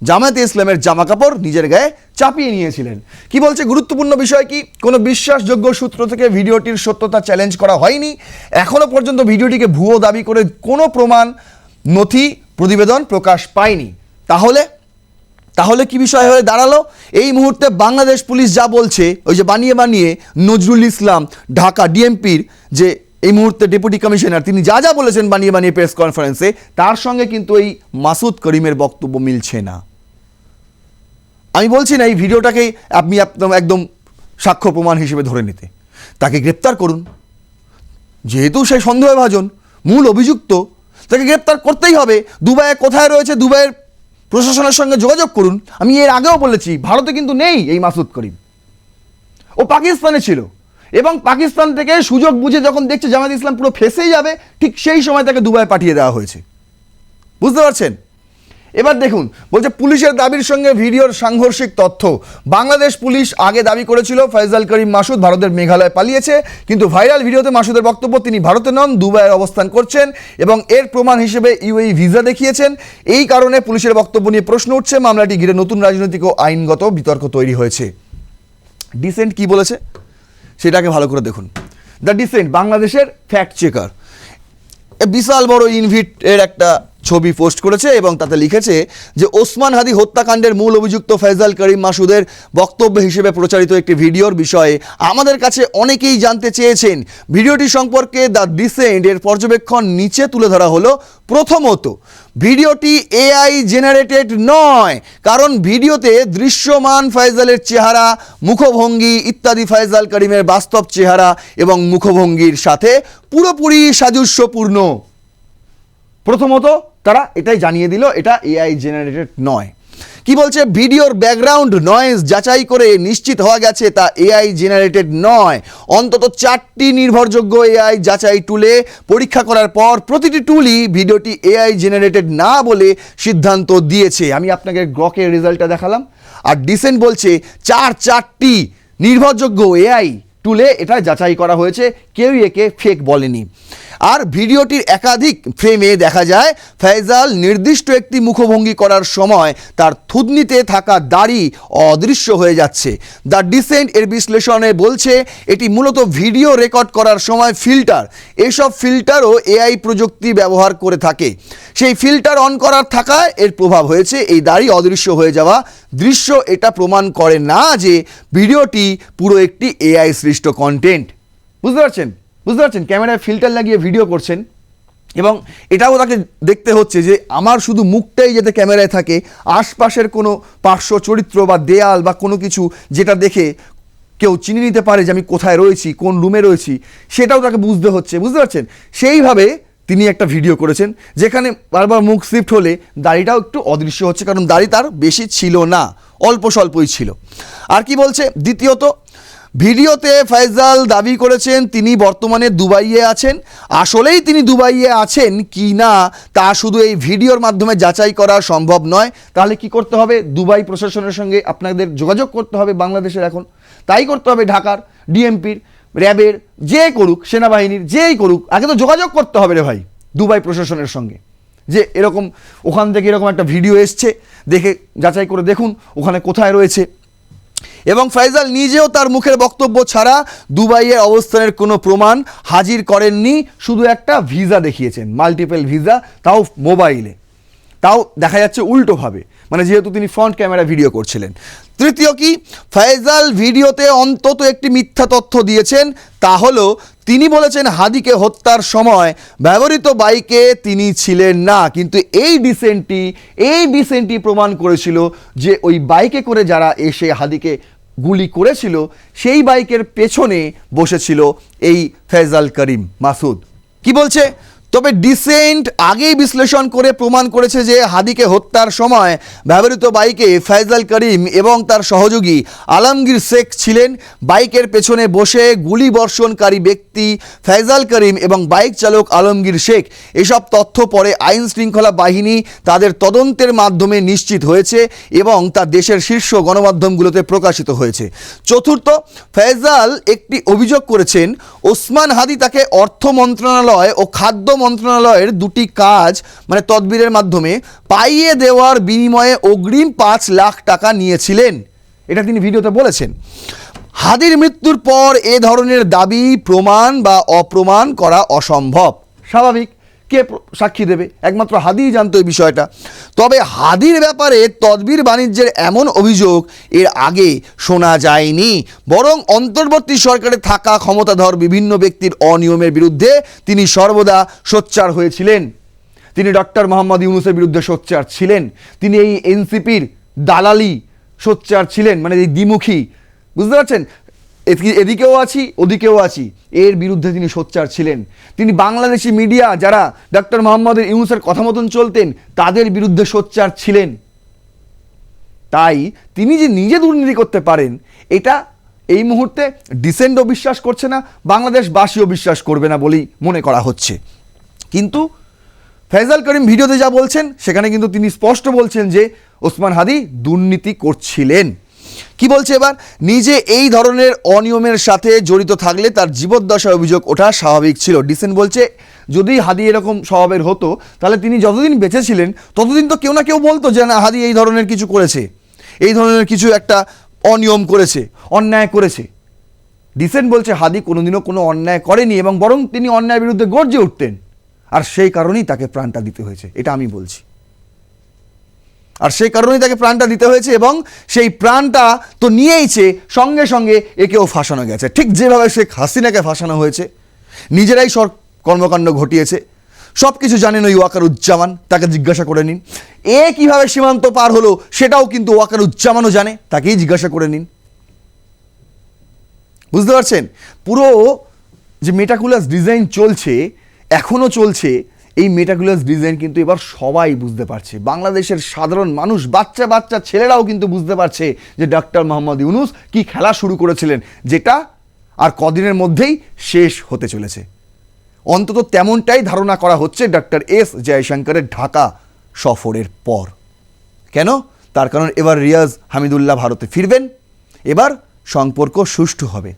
জামাতে ইসলামের জামা কাপড় নিজের গায়ে চাপিয়ে নিয়েছিলেন। কি বলছে গুরুত্বপূর্ণ বিষয় কি? কোনো বিশ্বাসযোগ্য সূত্র থেকে ভিডিওটির সত্যতা চ্যালেঞ্জ করা হয়নি, এখনো পর্যন্ত ভিডিওটিকে ভুয়ো দাবি করে কোনো প্রমাণ, নথি, প্রতিবেদন প্রকাশ পায়নি। তাহলে কি বিষয় হয়ে দাঁড়ালো? এই মুহূর্তে বাংলাদেশ পুলিশ যা বলছে, ওই যে বানিয়ে নজরুল ইসলাম ঢাকা ডিএমপির যে এই মুহূর্তে ডেপুটি কমিশনার, তিনি যা যা বলেছেন বানিয়ে প্রেস কনফারেন্সে, তার সঙ্গে কিন্তু এই মাসুদ করিমের বক্তব্য মিলছে না। আমি বলছি না এই ভিডিওটাকেই আপনি একদম সাক্ষ্য প্রমাণ হিসেবে ধরে নিতে, তাকে গ্রেপ্তার করুন, যেহেতু সে সন্দেহভাজন মূল অভিযুক্ত, তাকে গ্রেপ্তার করতেই হবে। দুবাইয়ে কোথায় রয়েছে দুবাইয়ের প্রশাসনের সঙ্গে যোগাযোগ করুন। আমি এর আগেও বলেছি ভারতে কিন্তু নেই এই মাসুদ করিম, ও পাকিস্তানে ছিল, এবং পাকিস্তান থেকে সুযোগ বুঝে যখন দেখছে জামায়াত ইসলাম পুরো ফেসেই যাবে, ঠিক সেই সময় তাকে দুবাই পাঠিয়ে দেওয়া হয়েছে। বুঝতে পারছেন? এবার দেখুন, বলছে পুলিশের দাবির সঙ্গে ভিডিওর সাংঘর্ষিক তথ্য। বাংলাদেশ পুলিশ আগে দাবি করেছিল ফয়জাল করিম মাসুদ ভারতের মেঘালয় পালিয়েছে, কিন্তু ভাইরাল ভিডিওতে মাসুদের বক্তব্য তিনি ভারতে নন, দুবাইয়ের অবস্থান করছেন এবং এর প্রমাণ হিসেবে ইউএই ভিসা দেখিয়েছেন। এই কারণে পুলিশের বক্তব্য নিয়ে প্রশ্ন উঠছে, মামলাটি ঘিরে নতুন রাজনৈতিক ও আইনগত বিতর্ক তৈরি হয়েছে। ডিসেন্ট কি বলেছে সেটাকে ভালো করে দেখুন। দ্য ডিসেন্ট বাংলাদেশের ফ্যাক্ট চেকার বিশাল বড় ইনভিট এর একটা ছবি পোস্ট করেছে এবং তাতে লিখেছে যে ওসমান হাদি হত্যাকাণ্ডের মূল অভিযুক্ত ফয়জাল করিম মাসুদের বক্তব্য হিসেবে প্রচারিত একটি ভিডিওর বিষয়ে আমাদের কাছে অনেকেই জানতে চেয়েছেন। ভিডিওটি সম্পর্কে দ্য ডিসেন্ট এর পর্যবেক্ষণ নিচে তুলে ধরা হলো। প্রথমত, ভিডিওটি এআই জেনারেটেড নয়, কারণ ভিডিওতে দৃশ্যমান ফয়জালের চেহারা, মুখভঙ্গি ইত্যাদি ফয়জাল করিমের বাস্তব চেহারা এবং মুখভঙ্গির সাথে পুরোপুরি সাদৃশ্যপূর্ণ। প্রথমত তারা এটাই জানিয়ে দিল এটা এআই জেনারেটেড নয়। কি বলছে, ভিডিওর ব্যাকগ্রাউন্ড নয়েজ যাচাই করে নিশ্চিত হওয়া গেছে তা এআই জেনারেটেড নয়। অন্তত 4টি নির্ভরযোগ্য এআই যাচাই টুলে পরীক্ষা করার পর প্রতিটি টুলই ভিডিওটি এআই জেনারেটেড না বলে সিদ্ধান্ত দিয়েছে। আমি আপনাকে গ্রকের রেজাল্টটা দেখালাম, আর ডিসেন্ট বলছে চারটি নির্ভরযোগ্য এআই টুলে এটা যাচাই করা হয়েছে, কেউই একে ফেক বলেনি। আর ভিডিওটির একাধিক ফ্রেমে দেখা যায় ফয়জাল নির্দিষ্ট একটি মুখভঙ্গি করার সময় তার থুতনিতে থাকা দাড়ি অদৃশ্য হয়ে যাচ্ছে। দ্য ডিসেন্ট এর বিশ্লেষণে বলছে এটি মূলত ভিডিও রেকর্ড করার সময় ফিল্টার, এসব ফিল্টারও এআই প্রযুক্তি ব্যবহার করে থাকে। সেই ফিল্টার অন করার থাকায় এর প্রভাব হয়েছে। এই দাড়ি অদৃশ্য হয়ে যাওয়া দৃশ্য এটা প্রমাণ করে না যে ভিডিওটি পুরো একটি এআই সৃষ্ট কন্টেন্ট। বুঝতে পারছেন? ক্যামেরায় ফিল্টার লাগিয়ে ভিডিও করছেন এবং এটাও তাকে দেখতে হচ্ছে যে আমার শুধু মুখটাই যাতে ক্যামেরায় থাকে, আশপাশের কোনো পার্শ্ব চরিত্র বা দেয়াল বা কোনো কিছু যেটা দেখে কেউ চিনে নিতে পারে যে আমি কোথায় রয়েছি, কোন রুমে রয়েছি, সেটাও তাকে বুঝতে হচ্ছে। বুঝতে পারছেন? সেইভাবে তিনি একটা ভিডিও করেছেন যেখানে বারবার মুখ শিফট হলে দাড়িটাও একটু অদৃশ্য হচ্ছে, কারণ দাড়ি তার বেশি ছিল না, অল্প স্বল্পই ছিল। আর কি বলছে, দ্বিতীয়ত ভিডিওতে ফয়জাল দাবি করেছেন তিনি বর্তমানে দুবাইয়ে আছেন। আসলেই তিনি দুবাইয়ে আছেন কি না তা শুধু এই ভিডিওর মাধ্যমে যাচাই করা সম্ভব নয়। তাহলে কি করতে হবে? দুবাই প্রশাসনের সঙ্গে আপনাদের যোগাযোগ করতে হবে, বাংলাদেশের এখন তাই করতে হবে, ঢাকার ডিএমপির, র্যাবের, যে করুক, সেনাবাহিনীর যেই করুক, আগে তো যোগাযোগ করতে হবে রে ভাই দুবাই প্রশাসনের সঙ্গে, যে এরকম ওখান থেকে এরকম একটা ভিডিও এসছে, দেখে যাচাই করে দেখুন ওখানে কোথায় রয়েছে। এবং ফয়জাল নিজেও তার মুখের বক্তব্য ছাড়া দুবাইয়ের অবস্থানের কোনো প্রমাণ হাজির করেননি, শুধু একটা ভিসা দেখিয়েছেন, মাল্টিপল ভিসা, তাও মোবাইলে, তাও দেখা যাচ্ছে উল্টোভাবে, মানে যেহেতু তিনি ফ্রন্ট ক্যামেরা ভিডিও করছিলেন। তৃতীয় কি, ফয়জাল ভিডিওতে অন্তত একটি মিথ্যা তথ্য দিয়েছেন, তা হলো তিনি বলেছেন হাদিকে হত্যার সময় ব্যবহৃত বাইকে তিনি ছিলেন না। কিন্তু এই ডিসেন্টটি প্রমাণ করেছিল যে ওই বাইকে করে যারা এসে হাদিকে গুলি করেছিল সেই বাইকের পেছনে বসেছিল এই ফয়জাল করিম মাসুদ। কি বলছে, তবে ডিসেন্ট আগেই বিশ্লেষণ করে প্রমাণ করেছে যে হাদিকে হত্যার সময় ব্যবহৃত বাইকে ফয়জাল করিম এবং তার সহযোগী আলমগীর শেখ ছিলেন। বাইকের পেছনে বসে গুলি বর্ষণকারী ব্যক্তি ফয়জাল করিম এবং বাইক চালক আলমগীর শেখ। এসব তথ্য পরে আইন শৃঙ্খলা বাহিনী তাদের তদন্তের মাধ্যমে নিশ্চিত হয়েছে এবং তা দেশের শীর্ষ গণমাধ্যমগুলোতে প্রকাশিত হয়েছে। চতুর্থ, ফয়জাল একটি অভিযোগ করেছেন ওসমান হাদি তাকে অর্থ মন্ত্রণালয় ও খাদ্য মন্ত্রণালয়ের দুটি কাজ মানে তদবিরের মাধ্যমে পাইয়ে দেওয়ার বিনিময়ে অগ্রিম 5 লাখ টাকা নিয়েছিলেন, এটা তিনি ভিডিওতে বলেছেন। হাদির মৃত্যুর পর এ ধরনের দাবি প্রমাণ বা অপ্রমাণ করা অসম্ভব। স্বাভাবিক, কে সাক্ষী দেবে? একমাত্র হাদিই জানতো এই বিষয়টা। তবে হাদির ব্যাপারে তদবির বাণিজ্যের এমন অভিযোগ এর আগে শোনা যায়নি, বরং অন্তর্বর্তী সরকারে থাকা ক্ষমতাধর বিভিন্ন ব্যক্তির অনিয়মের বিরুদ্ধে তিনি সর্বদা সোচ্চার হয়েছিলেন। তিনি ডক্টর মোহাম্মদ ইউনূসের বিরুদ্ধে সোচ্চার ছিলেন, তিনি এই এনসিপির দালালি সোচ্চার ছিলেন, মানে এই দ্বিমুখী, বুঝতে পারছেন, এদিকেও আছি ওদিকেও আছি, এর বিরুদ্ধে তিনি সোচ্চার ছিলেন। তিনি বাংলাদেশি মিডিয়া যারা ডক্টর মোহাম্মদ ইউনূসের কথা মতন চলতেন তাদের বিরুদ্ধে সোচ্চার ছিলেন। তাই তিনি যে নিজে দুর্নীতি করতে পারেন এটা এই মুহূর্তে ডিসেন্টও বিশ্বাস করছে না, বাংলাদেশবাসীও বিশ্বাস করবে না বলেই মনে করা হচ্ছে। কিন্তু ফয়জাল করিম ভিডিওতে যা বলছেন সেখানে কিন্তু তিনি স্পষ্ট বলছেন যে ওসমান হাদি দুর্নীতি করছিলেন। কি বলছে এবার, নিজে এই ধরনের অনিয়মের সাথে জড়িত থাকলে তার জীবদ্দশায় অভিযোগ ওঠা স্বাভাবিক ছিল। ডিসেন্ট বলছে যদি হাদি এরকম স্বভাবের হতো তাহলে তিনি যতদিন বেঁচে ছিলেন ততদিন তো কেউ না কেউ বলতো যে না হাদি এই ধরনের কিছু করেছে, এই ধরনের কিছু একটা অনিয়ম করেছে, অন্যায় করেছে। ডিসেন্ট বলছে হাদি কোনোদিনও কোনো অন্যায় করেনি এবং বরং তিনি অন্যায়ের বিরুদ্ধে গর্জে উঠতেন, আর সেই কারণেই তাকে প্রাণটা দিতে হয়েছে, এটা আমি বলছি। আর সেই কারণেই তাকে প্রাণটা দিতে হয়েছে এবং সেই প্রাণটা তো নিয়েইছে, সঙ্গে সঙ্গে একেও ফাঁসানো গেছে। ঠিক যেভাবে শেখ হাসিনাকে ফাঁসানো হয়েছে, নিজেরাই সব কর্মকাণ্ড ঘটিয়েছে, সব কিছু জানেন ওই ওয়াকারুজ্জামান, তাকে জিজ্ঞাসা করে নিন। এ কিভাবে সীমান্ত পার হলো সেটাও কিন্তু ওয়াকারুজ্জামানও জানে, তাকেই জিজ্ঞাসা করে নিন। বুঝতে পারছেন, পুরো যে মেটাকুলাস ডিজাইন চলছে, এখনও চলছে, এই মেটাকুলাস ডিজাইন কিন্তু এবার সবাই বুঝতে পারছে, বাংলাদেশের সাধারণ মানুষ, বাচ্চা বাচ্চা ছেলেরাও কিন্তু বুঝতে পারছে যে ডক্টর মোহাম্মদ ইউনূস কি খেলা শুরু করেছিলেন, যেটা আর কদিনের মধ্যেই শেষ হতে চলেছে। অন্তত তেমনটাই ধারণা করা হচ্ছে ডক্টর এস জয়শঙ্করের ঢাকা সফরের পর। কেন? তার কারণ এবার রিয়াজ হামিদুল্লাহ ভারতে ফিরবেন, এবার সম্পর্ক সুষ্ঠু হবে।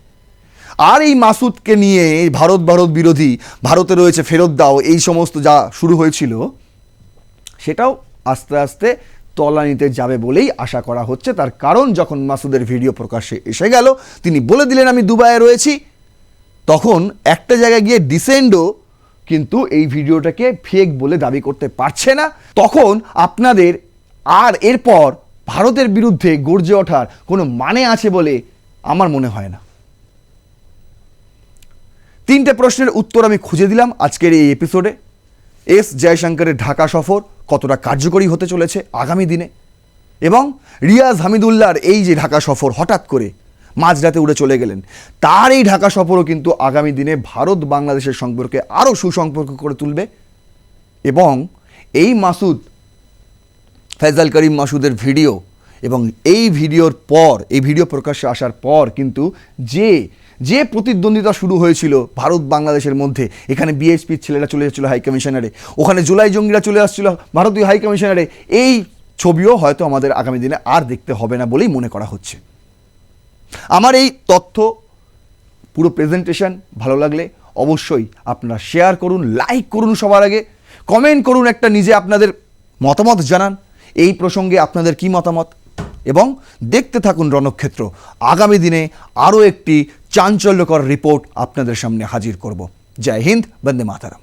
আর এই মাসুদকে নিয়ে ভারত বিরোধী, ভারতে রয়েছে ফেরত দাও, এই সমস্ত যা শুরু হয়েছিল সেটাও আস্তে আস্তে তলানিতে যাবে বলেই আশা করা হচ্ছে। তার কারণ যখন মাসুদের ভিডিও প্রকাশ্যে এসে গেল, তিনি বলে দিলেন আমি দুবাইয়ে রয়েছি, তখন একটা জায়গায় গিয়ে ডিসেন্ডও কিন্তু এই ভিডিওটাকে ফেক বলে দাবি করতে পারছে না। তখন আপনাদের আর এরপর ভারতের বিরুদ্ধে গর্জে ওঠার কোনো মানে আছে বলে আমার মনে হয় না। 3টে প্রশ্নের উত্তর আমি খুঁজে দিলাম আজকের এই এপিসোডে। এস জয়শঙ্করের ঢাকা সফর কতটা কার্যকরী হতে চলেছে আগামী দিনে, এবং রিয়াজ হামিদুল্লাহর এই যে ঢাকা সফর হঠাৎ করে মাঝরাতে উড়ে চলে গেলেন, তার এই ঢাকা সফরও কিন্তু আগামী দিনে ভারত বাংলাদেশের সম্পর্কে আরও সুসম্পর্ক করে তুলবে। এবং এই মাসুদ, ফয়সাল করিম মাসুদের ভিডিও, এবং এই ভিডিওর পর, এই ভিডিও প্রকাশ্যে আসার পর কিন্তু যে প্রতিদ্বন্দ্বিতা শুরু হয়েছিল ভারত বাংলাদেশের মধ্যে, এখানে বিএসপির ছেলেরা চলে যাচ্ছিল হাই কমিশনারে, ওখানে জুলাই জঙ্গিরা চলে আসছিল ভারতীয় হাই কমিশনারে, এই ছবিও হয়তো আমাদের আগামী দিনে আর দেখতে হবে না বলেই মনে করা হচ্ছে। আমার এই তথ্য, পুরো প্রেজেন্টেশন ভালো লাগলে অবশ্যই আপনারা শেয়ার করুন, লাইক করুন, সবার আগে কমেন্ট করুন, একটা নিজে আপনাদের মতামত জানান এই প্রসঙ্গে, আপনাদের কি মতামত, এবং দেখতে থাকুন রণক্ষেত্র। আগামী দিনে আরও একটি চাঞ্চল্যকর রিপোর্ট আপনাদের সামনে হাজির করব। জয় হিন্দ, বন্দে মাতরম।